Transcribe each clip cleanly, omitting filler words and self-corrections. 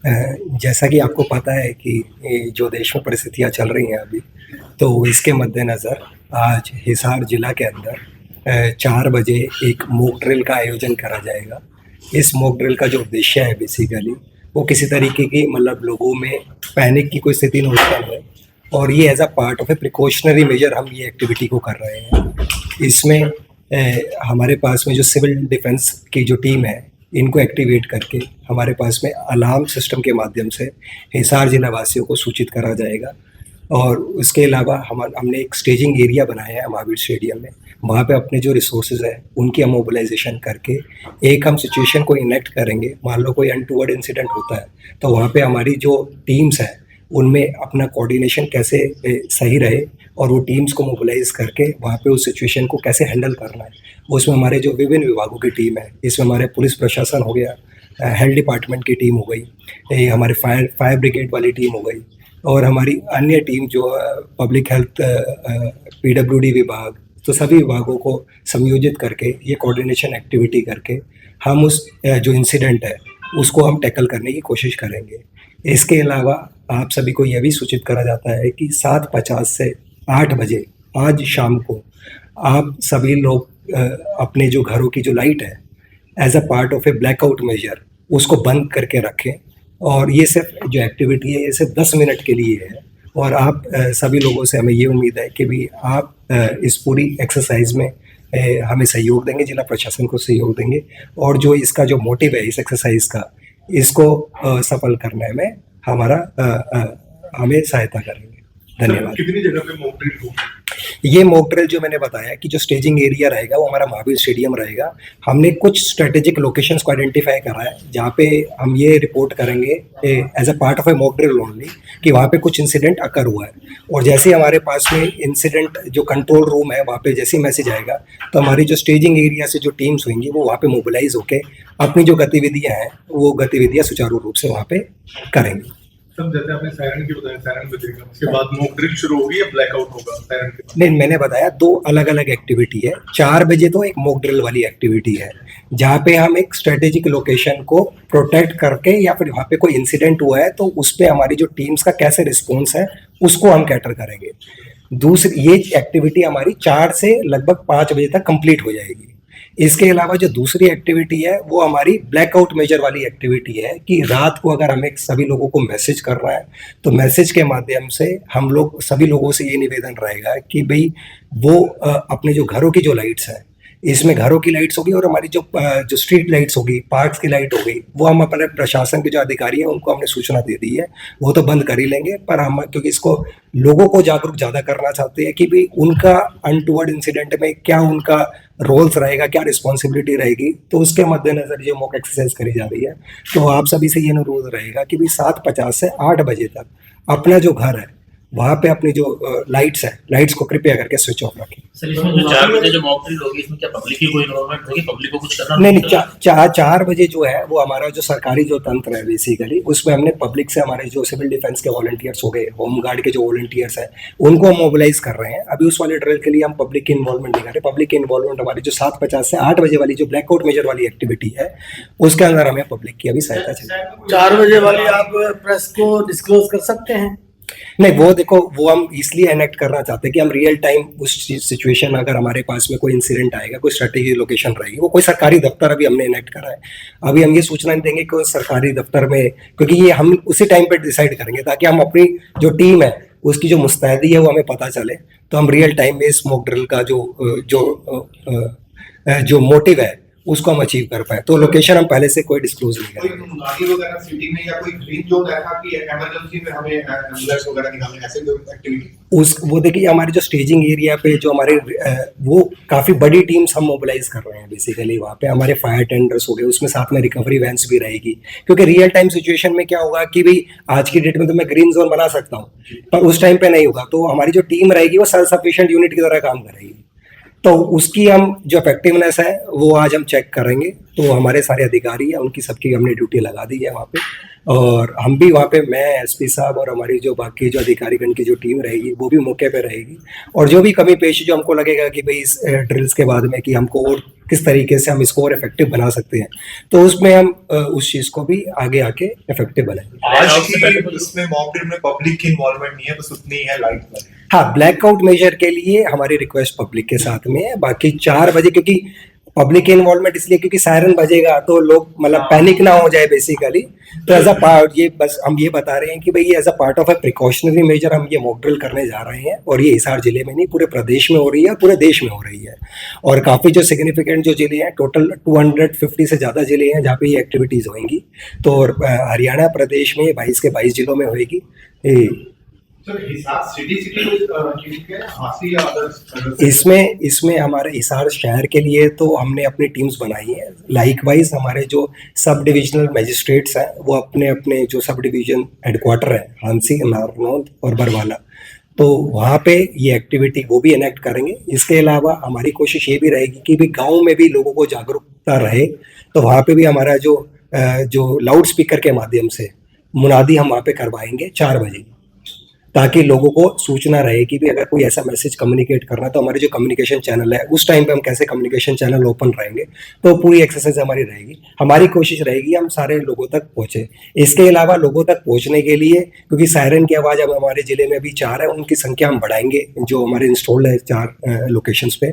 जैसा कि आपको पता है कि जो देश में परिस्थितियाँ चल रही हैं अभी, तो इसके मद्देनज़र आज हिसार जिला के अंदर 4 बजे एक मॉक ड्रिल का आयोजन करा जाएगा। इस मॉक ड्रिल का जो उद्देश्य है बेसिकली वो किसी तरीके की मतलब लोगों में पैनिक की कोई स्थिति न उत्पन्न हो, और ये as a part of a precautionary measure हम ये एक्टिविटी को कर रहे हैं। इसमें हमारे पास में जो सिविल डिफेंस की जो टीम है, इनको एक्टिवेट करके हमारे पास में अलार्म सिस्टम के माध्यम से हिसार जिला वासियों को सूचित करा जाएगा। और उसके अलावा हमने एक स्टेजिंग एरिया बनाया है महावीर स्टेडियम में। वहाँ पे अपने जो रिसोर्सेज हैं उनकी हम मोबिलाइजेशन करके एक हम सिचुएशन को इनेक्ट करेंगे। मान लो कोई अनटूवर्ड इंसिडेंट होता है तो वहाँ पे हमारी जो टीम्स हैं उनमें अपना कोऑर्डिनेशन कैसे सही रहे और वो टीम्स को मोबिलाइज करके वहाँ पे उस सिचुएशन को कैसे हैंडल करना है। उसमें हमारे जो विभिन्न विभागों की टीम है, इसमें हमारे पुलिस प्रशासन हो गया, हेल्थ डिपार्टमेंट की टीम हो गई, ये हमारे फायर ब्रिगेड वाली टीम हो गई, और हमारी अन्य टीम जो पब्लिक हेल्थ, पीडब्ल्यूडी विभाग, तो सभी विभागों को संयोजित करके ये कोऑर्डिनेशन एक्टिविटी करके हम उस जो इंसिडेंट है उसको हम टैकल करने की कोशिश करेंगे। इसके अलावा आप सभी को यह भी सूचित करा जाता है कि 7:50 से 8 बजे आज शाम को आप सभी लोग अपने जो घरों की जो लाइट है as a part of a blackout measure उसको बंद करके रखें। और ये सिर्फ जो एक्टिविटी है ये सिर्फ 10 मिनट के लिए है, और आप सभी लोगों से हमें ये उम्मीद है कि भी आप इस पूरी एक्सरसाइज में हमें सहयोग देंगे, जिला प्रशासन को सहयोग देंगे, और जो इसका जो मोटिव है इस एक्सरसाइज का, इसको सफल करने में हमें सहायता करेंगे। धन्यवाद। कितनी जगह पे मॉक ड्रिल होगी? ये मॉक ड्रिल जो मैंने बताया कि जो स्टेजिंग एरिया रहेगा वो हमारा महावीर स्टेडियम रहेगा। हमने कुछ स्ट्रेटेजिक लोकेशंस को आइडेंटिफाई करा है जहाँ पे हम ये रिपोर्ट करेंगे as a part of a mock drill only कि वहाँ पे कुछ इंसिडेंट अकर हुआ है, और जैसे ही हमारे पास में इंसिडेंट जो कंट्रोल रूम है वहाँ पे जैसे ही मैसेज आएगा तो हमारी जो स्टेजिंग एरिया से जो टीम्स होंगी वो वहाँ पे मोबिलाइज होके अपनी जो गतिविधियाँ हैं वो गतिविधियाँ सुचारू रूप से वहाँ पे करेंगे। सब जैसे आपने सायरन की बताया, सायरन बजेगा, उसके बाद मॉक ड्रिल शुरू होगी या ब्लैकआउट होगा सायरन के बाद? नहीं, मैंने बताया 2 अलग अलग एक्टिविटी है। 4 बजे तो एक मॉक ड्रिल वाली एक्टिविटी है जहाँ पे हम एक स्ट्रेटेजिक लोकेशन को प्रोटेक्ट करके या फिर वहाँ पे कोई इंसिडेंट हुआ है तो उस पर हमारी जो टीम्स का कैसे रिस्पॉन्स है उसको हम कैटर करेंगे। दूसरी ये एक्टिविटी हमारी 4 से लगभग 5 बजे तक कंप्लीट हो जाएगी। इसके अलावा जो दूसरी एक्टिविटी है वो हमारी ब्लैकआउट मेजर वाली एक्टिविटी है कि रात को अगर हमें सभी लोगों को मैसेज करना है तो मैसेज के माध्यम से हम लोग सभी लोगों से ये निवेदन रहेगा कि भाई वो अपने जो घरों की जो लाइट्स हैं, इसमें घरों की लाइट्स होगी और हमारी जो स्ट्रीट लाइट्स होगी, पार्क्स की लाइट होगी, वो हम अपने प्रशासन के जो अधिकारी हैं उनको हमने सूचना दे दी है, वो तो बंद कर ही लेंगे। पर हम क्योंकि इसको लोगों को जागरूक ज़्यादा करना चाहते हैं कि भाई उनका अनटूवर्ड इंसिडेंट में क्या उनका रोल्स रहेगा, क्या रिस्पॉन्सिबिलिटी रहेगी, तो उसके मद्देनज़र ये मॉक एक्सरसाइज करी जा रही है। तो आप सभी से ये अनुरोध रहेगा कि भाई 7:50 से 8 बजे तक अपना जो घर है वहाँ पे अपनी जो लाइट्स है, लाइट्स को कृपया करके स्विच ऑफ रखें। सर इसमें जो 4 बजे जो मॉक ड्रिल होगी इसमें क्या पब्लिक की कोई इन्वॉल्वमेंट होगी? पब्लिक को कुछ करना नहीं, 4 बजे जो है वो हमारा जो सरकारी जो तंत्र है बेसिकली उसमें हमने पब्लिक से हमारे जो सिविल डिफेंस के वॉलंटियर्स हो गए, होम गार्ड के जो वॉलंटियर्स हैं उनको हम मोबिलाइज कर रहे हैं। अभी उस वाले ड्रिल के लिए हम पब्लिक की इन्वॉल्वमेंट नहीं कर रहे। पब्लिक की इन्वॉल्वमेंट हमारी जो 7:50 से 8 बजे वाली जो ब्लैकआउट मेजर वाली एक्टिविटी है उसके अंदर हमें पब्लिक की अभी सहायता चाहिए। 4 बजे वाली आप प्रेस को डिस्क्लोज कर सकते हैं? नहीं, वो देखो वो हम इसलिए एनेक्ट करना चाहते हैं कि हम रियल टाइम उस सिचुएशन अगर हमारे पास में कोई इंसिडेंट आएगा, कोई स्ट्रेटेजी लोकेशन रहेगी, वो कोई सरकारी दफ्तर अभी हमने एनेक्ट करा है, अभी हम ये सूचना नहीं देंगे कि उस सरकारी दफ्तर में, क्योंकि ये हम उसी टाइम पे डिसाइड करेंगे ताकि हम अपनी जो टीम है उसकी जो मुस्तैदी है वो हमें पता चले, तो हम रियल टाइम में स्मोक ड्रिल का जो मोटिव है उसको हम अचीव कर पाए। तो लोकेशन हम पहले से कोई डिस्क्लोज नहीं करेंगे। कोई गाड़ी वगैरह सिटी में या कोई ग्रीन जोन ऐसा कि इमरजेंसी में हमें एम्बुलेंस वगैरह निकालने ऐसे कोई एक्टिविटी? वो देखिए हमारे जो स्टेजिंग एरिया पे जो हमारे वो काफ़ी बड़ी टीम्स हम मोबिलाइज कर रहे हैं बेसिकली। वहाँ पे हमारे फायर टेंडर्स हो गए, उसमें साथ में रिकवरी वैन्स भी रहेगी, क्योंकि रियल टाइम सिचुएशन में क्या होगा कि भाई आज की डेट में तो मैं ग्रीन जोन बना सकता हूँ पर उस टाइम पे नहीं होगा, तो हमारी जो टीम रहेगी वो सेल्फ सफिशिएंट यूनिट की तरह काम करेगी। तो उसकी हम जो इफेक्टिवनेस है वो आज हम चेक करेंगे तो हमारे सारे अधिकारी हैं, उनकी सबकी हमने ड्यूटी लगा दी है वहाँ पे। और हम भी वहाँ पे, मैं एसपी साहब और हमारी जो बाकी जो अधिकारीगण की जो टीम रहेगी वो भी मौके पे रहेगी। और जो भी कमी पेशी जो हमको लगेगा कि भाई इस ड्रिल्स के बाद में कि हमको और किस तरीके से हम इसको और इफेक्टिव बना सकते हैं, तो उसमें हम उस चीज़ को भी आगे आके इफेक्टिव बनाएंगे। आज से पहले की इसमें मॉक ड्रिल में पब्लिक की इन्वॉल्वमेंट नहीं है, बस उतनी ही है लाइट। हाँ, ब्लैकआउट मेजर के लिए हमारी रिक्वेस्ट पब्लिक के साथ में है। बाकी 4 बजे, क्योंकि पब्लिक इन्वॉल्वमेंट इसलिए क्योंकि सायरन बजेगा तो लोग मतलब पैनिक ना हो जाए बेसिकली। तो एज अ पार्ट, ये बस हम ये बता रहे हैं कि भाई as a part of a precautionary measure हम ये मॉक ड्रिल करने जा रहे हैं। और ये हिसार जिले में नहीं, पूरे प्रदेश में हो रही है, पूरे देश में हो रही है। और काफ़ी जो सिग्निफिकेंट जो जिले हैं, टोटल 250 से ज़्यादा जिले हैं जहाँ पे ये एक्टिविटीज़ होंगी। तो हरियाणा प्रदेश में 22 के 22 जिलों में होएगी। सर हिसार सिटी हांसी या अदर इसमें हमारे हिसार शहर के लिए तो हमने अपनी टीम्स बनाई है। लाइकवाइज हमारे जो सब डिविजनल मजिस्ट्रेट्स हैं वो अपने अपने जो सब डिवीजन हेडक्वार्टर है हांसी, नारनौंद और बरवाला, तो वहाँ पे ये एक्टिविटी वो भी इनेक्ट करेंगे। इसके अलावा हमारी कोशिश ये भी रहेगी कि भी गाँव में भी लोगों को जागरूकता रहे, तो वहाँ पे भी हमारा जो लाउड स्पीकर के माध्यम से मुनादी हम वहाँ पे करवाएंगे 4 बजे, ताकि लोगों को सूचना रहे कि भी अगर कोई ऐसा मैसेज कम्युनिकेट करना है तो हमारे जो कम्युनिकेशन चैनल है उस टाइम पे हम कैसे कम्युनिकेशन चैनल ओपन रहेंगे। तो पूरी एक्सरसाइज हमारी रहेगी। हमारी कोशिश रहेगी हम सारे लोगों तक पहुँचे। इसके अलावा लोगों तक पहुँचने के लिए, क्योंकि सायरन की आवाज़ अब हमारे ज़िले में अभी 4 है, उनकी संख्या हम बढ़ाएंगे जो हमारे इंस्टॉल्ड है 4 लोकेशंस पे।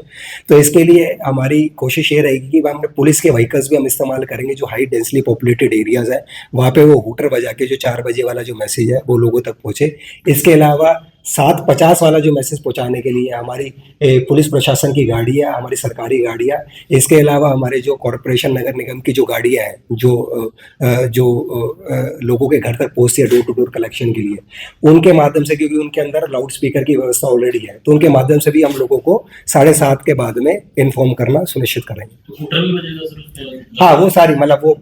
तो इसके लिए हमारी कोशिश ये रहेगी कि हम पुलिस के व्हीकल्स भी हम इस्तेमाल करेंगे जो हाई डेंसली पॉपुलेटेड एरियाज़ है, वहाँ पे वो हूटर बजा के जो 4 बजे वाला जो मैसेज है वो लोगों तक पहुँचे। इसके अलावा 7:50 वाला जो मैसेज पहुंचाने के लिए हमारी पुलिस प्रशासन की गाड़ियाँ, हमारी सरकारी गाड़ियाँ, इसके अलावा हमारे जो कॉरपोरेशन नगर निगम की जो गाड़ियाँ हैं जो लोगों के घर तक पहुँचती है डोर टू डोर कलेक्शन के लिए, उनके माध्यम से, क्योंकि उनके अंदर लाउड स्पीकर की व्यवस्था ऑलरेडी है, तो उनके माध्यम से भी हम लोगों को 7:30 के बाद में इन्फॉर्म करना सुनिश्चित करेंगे। हूटर भी बजेगा सर? हाँ, वो सारी मतलब वो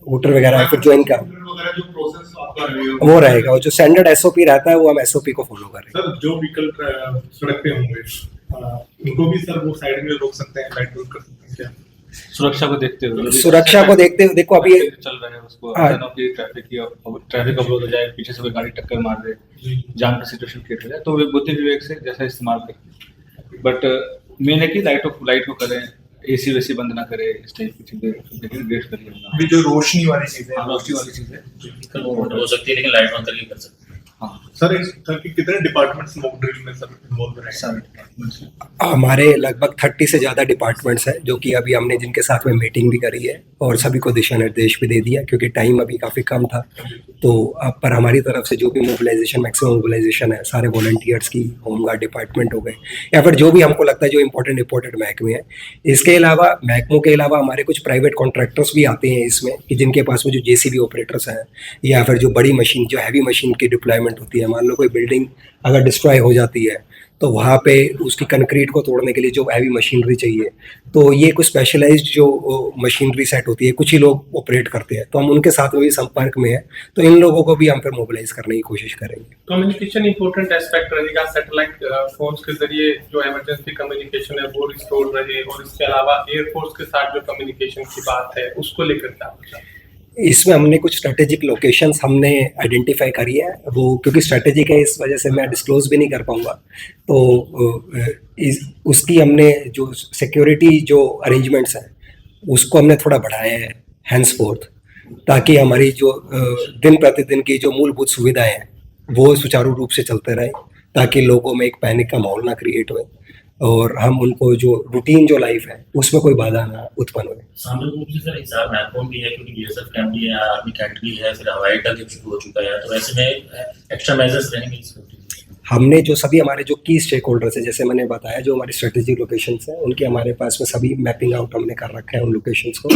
हूटर वगैरह फिर जो इनका वगैरह जो प्रोसेस आपका वो रहेगा, और जो स्टैंडर्ड एसओपी रहता है वो हम एसओपी को फॉलो करेंगे। सर जो व्हीकल सड़क पे होंगे उनको भी सर वो साइड में रोक सकते हैं, लाइट रोक कर सकते हैं क्या? सुरक्षा को देखते हुए देखो अभी चल रहे हैं उसको ट्रैफिक अवरोध हो जाए, पीछे से कोई गाड़ी टक्कर मार दे, जाम का सिचुएशन क्रिएट हो जाए, तो वे बुद्धि विवेक से जैसा इस्तेमाल करें। बट मेन है कि लाइट को करें, एसी वैसी बंद ना करे, इस टाइप की चीजें ग्रेट करिए। अभी जो रोशनी वाली चीजें रोशनी वाली चीजें हो सकती है, लेकिन लाइट बंद करके कर सकते हैं। सर कि कितने डिपार्टमेंट्स मॉक ड्रिल में सर इन्वॉल्व हैं? हमारे लगभग 30 से ज़्यादा डिपार्टमेंट्स हैं जो कि अभी हमने जिनके साथ में मीटिंग भी करी है और सभी को दिशा निर्देश भी दे दिया, क्योंकि टाइम अभी काफ़ी कम था। तो अब पर हमारी तरफ से जो भी मोबिलाइजेशन, मैक्सिमम मोबिलाइजेशन है, सारे वॉलंटियर्स की, होमगार्ड डिपार्टमेंट हो गए या फिर जो भी हमको लगता है जो इंपॉर्टेंट महकमे हैं। इसके अलावा महकमों के अलावा हमारे कुछ प्राइवेट कॉन्ट्रैक्टर्स भी आते हैं इसमें, कि जिनके पास में जो जेसीबी ऑपरेटर्स हैं या फिर जो बड़ी मशीन, जो हैवी मशीन की डिप्लॉयमेंट होती है। मान लो कोई बिल्डिंग अगर डिस्ट्रॉय हो जाती है तो वहाँ पे उसकी कंक्रीट को तोड़ने के लिए जो हैवी मशीनरी चाहिए, तो ये कुछ स्पेशलाइज्ड जो मशीनरी सेट होती है, कुछ ही लोग ऑपरेट करते हैं, तो हम उनके साथ में भी संपर्क में है। तो इन लोगों को भी हम फिर मोबिलाइज करने की कोशिश करेंगे। कम्युनिकेशन इंपॉर्टेंट एस्पेक्ट रहेगा। सैटेलाइट फोन्स के जरिए जो इमरजेंसी कम्युनिकेशन है वो रिस्टोर रहे, और इसके अलावा एयरफोर्स के साथ जो कम्युनिकेशन की बात है उसको लेकर क्या होगा? इसमें हमने कुछ स्ट्रेटेजिक लोकेशंस हमने आइडेंटिफाई करी है, वो क्योंकि स्ट्रेटेजिक है इस वजह से मैं डिस्क्लोज भी नहीं कर पाऊँगा। तो उसकी हमने जो सिक्योरिटी जो अरेंजमेंट्स हैं उसको हमने थोड़ा बढ़ाया है हैंसफोर्थ, ताकि हमारी जो दिन प्रतिदिन की जो मूलभूत सुविधाएं हैं वो सुचारू रूप से चलते रहे, ताकि लोगों में एक पैनिक का माहौल ना क्रिएट हो और हम उनको जो रूटीन जो लाइफ है उसमें कोई बाधा ना उत्पन्न हो। सामरिक रूप से सर हिसार महत्वपूर्ण भी है, क्योंकि बीएसएफ कैंप भी है, आर्मी कैंट भी है, फिर हवाई अड्डा भी शुरू हो चुका है, तो ऐसे में एक्स्ट्रा मेजर्स रहेंगे इसमें। हमने जो सभी हमारे जो की स्टेक होल्डर्स है, जैसे मैंने बताया, जो हमारी स्ट्रेटेजिक लोकेशंस हैं उनके हमारे पास में सभी मैपिंग आउट हमने कर रखा है उन लोकेशंस को।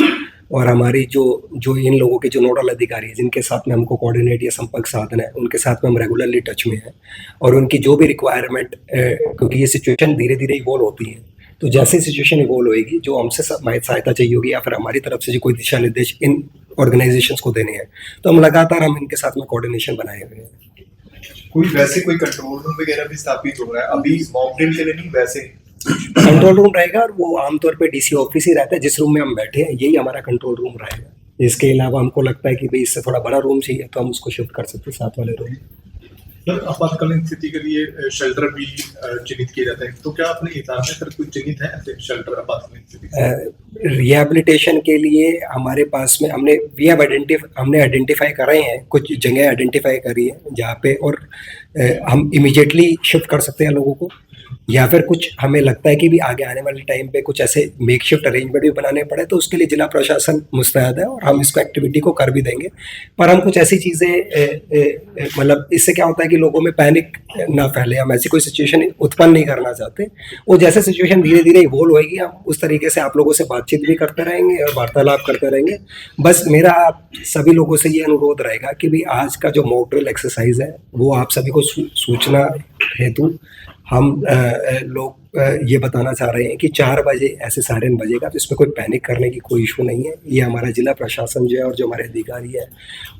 और हमारी जो इन लोगों के जो नोडल अधिकारी हैं जिनके साथ में हमको कोऑर्डिनेट या संपर्क साधना है, उनके साथ में हम रेगुलरली टच में हैं। और उनकी जो भी रिक्वायरमेंट, क्योंकि ये सिचुएशन धीरे धीरे इवॉल्व होती है, तो जैसे सिचुएशन इवॉल्व होएगी, जो हमसे सहायता चाहिए होगी या फिर हमारी तरफ से जो कोई दिशा निर्देश इन ऑर्गेनाइजेशंस को देने हैं, तो हम लगातार हम इनके साथ में कोऑर्डिनेशन बनाए हुए हैं। कोई कंट्रोल रूम वगैरह भी स्थापित हो रहा है अभी मॉक ड्रिल के लिए नहीं, वैसे कंट्रोल रूम रहेगा और वो आमतौर पे डीसी ऑफिस ही रहता है, जिस रूम में हम बैठे हैं यही हमारा कंट्रोल रूम रहेगा। इसके अलावा हमको लगता है कि भाई इससे थोड़ा बड़ा रूम चाहिए तो हम उसको शिफ्ट कर सकते हैं साथ वाले रूम। सर आपातकालीन स्थिति के लिए शेल्टर भी चिन्हित किए जाते हैं, तो क्या अपने हिसाब में सर कुछ चिन्हित है ऐसे शेल्टर आपातकालीन स्थिति? रिहेबिलिटेशन के लिए हमारे पास में हमने आइडेंटिफाई करे हैं, कुछ जगह आइडेंटिफाई करी है जहाँ पे और हम इमीडिएटली शिफ्ट कर सकते हैं लोगों को, या फिर कुछ हमें लगता है कि भी आगे आने वाले टाइम पे कुछ ऐसे मेकशिफ्ट अरेंजमेंट भी बनाने पड़े तो उसके लिए जिला प्रशासन मुस्तैद है और हम इसको एक्टिविटी को कर भी देंगे। पर हम कुछ ऐसी चीज़ें मतलब इससे क्या होता है कि लोगों में पैनिक ना फैले, हम ऐसी कोई सिचुएशन उत्पन्न नहीं करना चाहते। वो जैसे सिचुएशन धीरे धीरे इवोल्व होगी हम उस तरीके से आप लोगों से बातचीत भी करते रहेंगे और वार्तालाप करते रहेंगे। बस मेरा आप सभी लोगों से ये अनुरोध रहेगा कि भी आज का जो मॉक ड्रिल एक्सरसाइज है वो आप सभी को सूचना हेतु हम लोग ये बताना चाह रहे हैं कि 4 बजे ऐसे सायरन बजेगा, तो इसमें कोई पैनिक करने की कोई इशू नहीं है। ये हमारा जिला प्रशासन जो है और जो हमारे अधिकारी है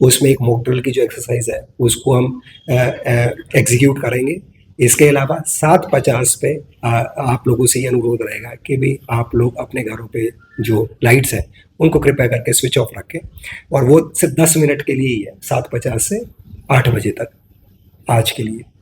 उसमें एक मॉक ड्रिल की जो एक्सरसाइज है उसको हम एग्जीक्यूट करेंगे। इसके अलावा 7:50 पे आप लोगों से ये अनुरोध रहेगा कि भी आप लोग अपने घरों पे जो लाइट्स हैं उनको कृपया करके स्विच ऑफ रखें, और वो सिर्फ 10 मिनट के लिए ही है, 7:50 से 8 बजे तक आज के लिए।